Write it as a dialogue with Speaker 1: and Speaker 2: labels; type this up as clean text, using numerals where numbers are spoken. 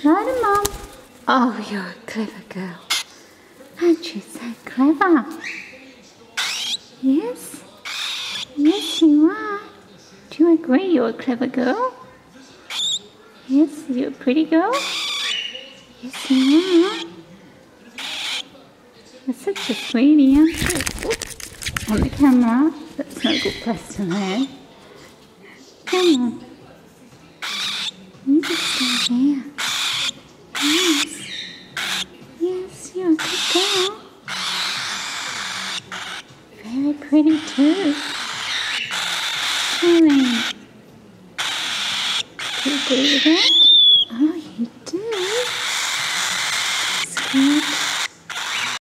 Speaker 1: got it, Mom. Oh, you're a clever girl. Aren't you so clever? Yes? Yes, you are. Do you agree you're a clever girl? Yes, you're a pretty girl? Yes, you are. You're such a sweetie, aren't you? Oops. On the camera. That's no good place to land. Come on. You just stay there. Yes. Yes, you're a good girl. Very pretty too. Charlene. Do you agree with that?